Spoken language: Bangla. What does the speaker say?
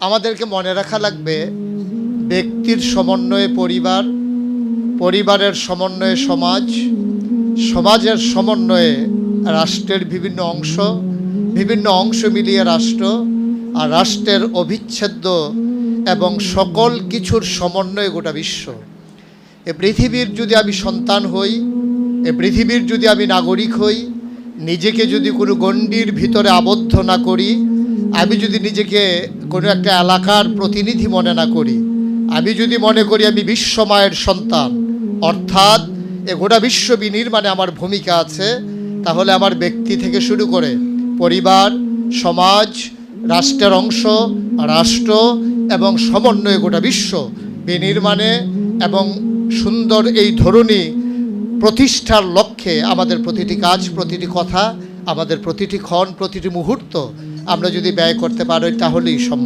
আমাদেরকে মনে রাখা লাগবে ব্যক্তির সমন্বয়ে পরিবার, পরিবারের সমন্বয়ে সমাজ, সমাজের সমন্বয়ে রাষ্ট্রের বিভিন্ন অংশ মিলিয়ে রাষ্ট্র, আর রাষ্ট্রের অবিচ্ছেদ্য এবং সকল কিছুর সমন্বয়ে গোটা বিশ্ব। এ পৃথিবীর যদি আমি সন্তান হই, এ পৃথিবীর যদি আমি নাগরিক হই, নিজেকে যদি কোনো গণ্ডির ভিতরে আবদ্ধ না করি, আমি যদি নিজেকে কোনো একটা এলাকার প্রতিনিধি মনে না করি, আমি যদি মনে করি আমি বিশ্বমায়ের সন্তান, অর্থাৎ এ গোটা বিশ্ব বিনির্মাণে আমার ভূমিকা আছে, তাহলে আমার ব্যক্তি থেকে শুরু করে পরিবার, সমাজ, রাষ্ট্রের অংশ, রাষ্ট্র এবং সমন্বয়ে গোটা বিশ্ব বিনির্মাণে এবং সুন্দর এই ধরনী প্রতিষ্ঠার লক্ষ্যে আমাদের প্রতিটি কাজ, প্রতিটি কথা, আমাদের প্রতিটি ক্ষণ, প্রতিটি মুহূর্ত আমরা যদি ব্যয় করতে পারি তাহলেই সম্ভব।